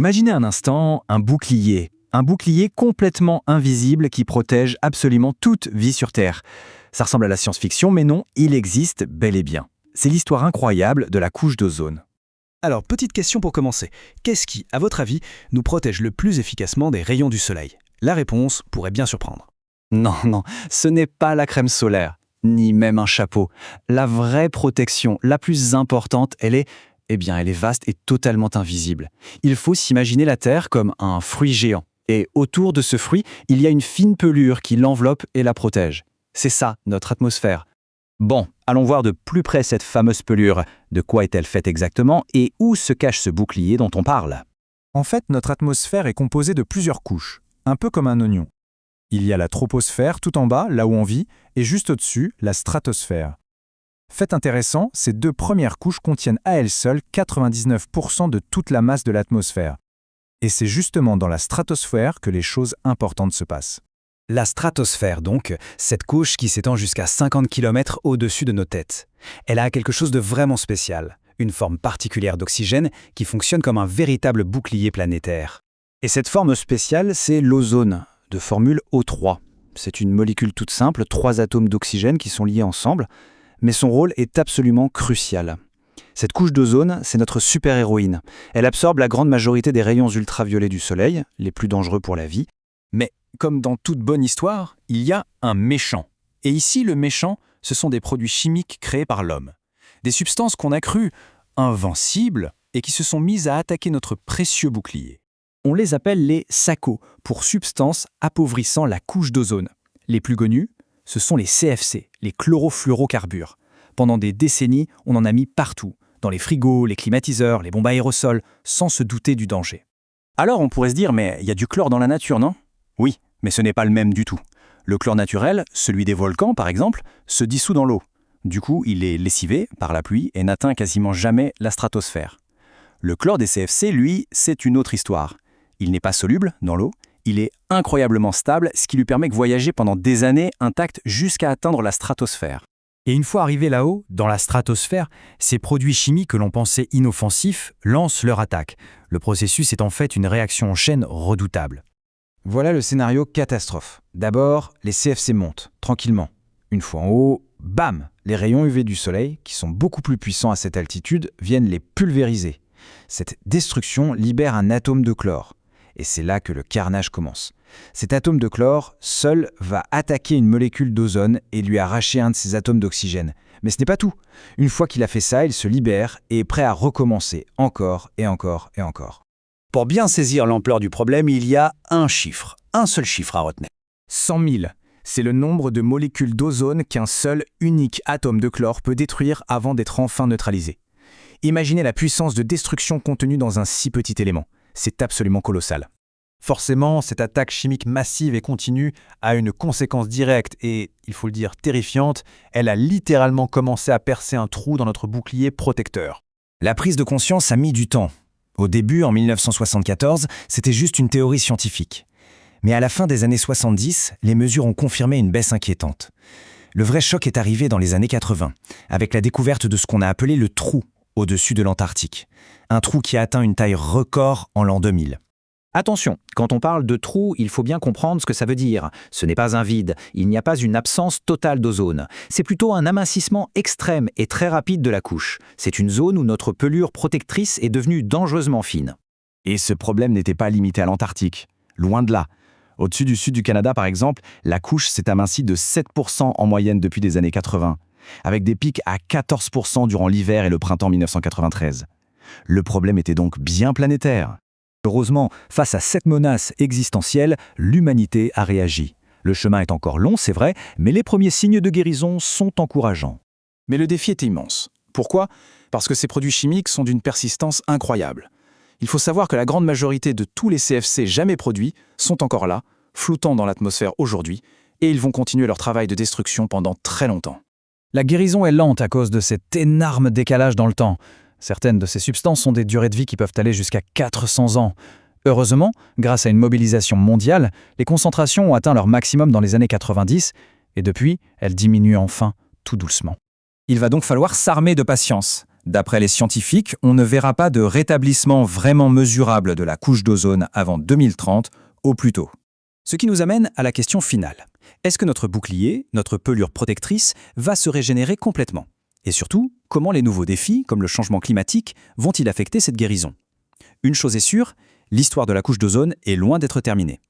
Imaginez un instant un bouclier. Un bouclier complètement invisible qui protège absolument toute vie sur Terre. Ça ressemble à la science-fiction, mais non, il existe bel et bien. C'est l'histoire incroyable de la couche d'ozone. Alors, petite question pour commencer. Qu'est-ce qui, à votre avis, nous protège le plus efficacement des rayons du soleil? La réponse pourrait bien surprendre. Non, ce n'est pas la crème solaire, ni même un chapeau. La vraie protection, la plus importante, elle est vaste et totalement invisible. Il faut s'imaginer la Terre comme un fruit géant. Et autour de ce fruit, il y a une fine pelure qui l'enveloppe et la protège. C'est ça, notre atmosphère. Bon, allons voir de plus près cette fameuse pelure. De quoi est-elle faite exactement et où se cache ce bouclier dont on parle? En fait, notre atmosphère est composée de plusieurs couches, un peu comme un oignon. Il y a la troposphère tout en bas, là où on vit, et juste au-dessus, la stratosphère. Fait intéressant, ces deux premières couches contiennent à elles seules 99% de toute la masse de l'atmosphère. Et c'est justement dans la stratosphère que les choses importantes se passent. La stratosphère, donc, cette couche qui s'étend jusqu'à 50 km au-dessus de nos têtes. Elle a quelque chose de vraiment spécial, une forme particulière d'oxygène qui fonctionne comme un véritable bouclier planétaire. Et cette forme spéciale, c'est l'ozone, de formule O3. C'est une molécule toute simple, 3 atomes d'oxygène qui sont liés ensemble, mais son rôle est absolument crucial. Cette couche d'ozone, c'est notre super-héroïne. Elle absorbe la grande majorité des rayons ultraviolets du Soleil, les plus dangereux pour la vie. Mais, comme dans toute bonne histoire, il y a un méchant. Et ici, le méchant, ce sont des produits chimiques créés par l'homme. Des substances qu'on a crues invincibles et qui se sont mises à attaquer notre précieux bouclier. On les appelle les SACO, pour substances appauvrissant la couche d'ozone. Les plus connus, ce sont les CFC, les chlorofluorocarbures. Pendant des décennies, on en a mis partout, dans les frigos, les climatiseurs, les bombes aérosols, sans se douter du danger. Alors on pourrait se dire, mais il y a du chlore dans la nature, non? Oui, mais ce n'est pas le même du tout. Le chlore naturel, celui des volcans par exemple, se dissout dans l'eau. Du coup, il est lessivé par la pluie et n'atteint quasiment jamais la stratosphère. Le chlore des CFC, lui, c'est une autre histoire. Il n'est pas soluble dans l'eau, il est incroyablement stable, ce qui lui permet de voyager pendant des années intact jusqu'à atteindre la stratosphère. Et une fois arrivés là-haut, dans la stratosphère, ces produits chimiques que l'on pensait inoffensifs lancent leur attaque. Le processus est en fait une réaction en chaîne redoutable. Voilà le scénario catastrophe. D'abord, les CFC montent, tranquillement. Une fois en haut, bam! Les rayons UV du Soleil, qui sont beaucoup plus puissants à cette altitude, viennent les pulvériser. Cette destruction libère un atome de chlore. Et c'est là que le carnage commence. Cet atome de chlore, seul, va attaquer une molécule d'ozone et lui arracher un de ses atomes d'oxygène. Mais ce n'est pas tout. Une fois qu'il a fait ça, il se libère et est prêt à recommencer encore et encore et encore. Pour bien saisir l'ampleur du problème, il y a un seul chiffre à retenir. 100 000. C'est le nombre de molécules d'ozone qu'un seul, unique atome de chlore peut détruire avant d'être enfin neutralisé. Imaginez la puissance de destruction contenue dans un si petit élément. C'est absolument colossal. Forcément, cette attaque chimique massive et continue a une conséquence directe et, il faut le dire, terrifiante. Elle a littéralement commencé à percer un trou dans notre bouclier protecteur. La prise de conscience a mis du temps. Au début, en 1974, c'était juste une théorie scientifique. Mais à la fin des années 70, les mesures ont confirmé une baisse inquiétante. Le vrai choc est arrivé dans les années 80, avec la découverte de ce qu'on a appelé le trou au-dessus de l'Antarctique. Un trou qui a atteint une taille record en l'an 2000. Attention, quand on parle de trou, il faut bien comprendre ce que ça veut dire. Ce n'est pas un vide, il n'y a pas une absence totale d'ozone. C'est plutôt un amincissement extrême et très rapide de la couche. C'est une zone où notre pelure protectrice est devenue dangereusement fine. Et ce problème n'était pas limité à l'Antarctique. Loin de là. Au-dessus du sud du Canada, par exemple, la couche s'est amincie de 7% en moyenne depuis les années 80, avec des pics à 14% durant l'hiver et le printemps 1993. Le problème était donc bien planétaire. Heureusement, face à cette menace existentielle, l'humanité a réagi. Le chemin est encore long, c'est vrai, mais les premiers signes de guérison sont encourageants. Mais le défi est immense. Pourquoi? Parce que ces produits chimiques sont d'une persistance incroyable. Il faut savoir que la grande majorité de tous les CFC jamais produits sont encore là, flottant dans l'atmosphère aujourd'hui, et ils vont continuer leur travail de destruction pendant très longtemps. La guérison est lente à cause de cet énorme décalage dans le temps. Certaines de ces substances ont des durées de vie qui peuvent aller jusqu'à 400 ans. Heureusement, grâce à une mobilisation mondiale, les concentrations ont atteint leur maximum dans les années 90, et depuis, elles diminuent enfin, tout doucement. Il va donc falloir s'armer de patience. D'après les scientifiques, on ne verra pas de rétablissement vraiment mesurable de la couche d'ozone avant 2030 au plus tôt. Ce qui nous amène à la question finale. Est-ce que notre bouclier, notre pelure protectrice, va se régénérer complètement? Et surtout, comment les nouveaux défis, comme le changement climatique, vont-ils affecter cette guérison? Une chose est sûre, l'histoire de la couche d'ozone est loin d'être terminée.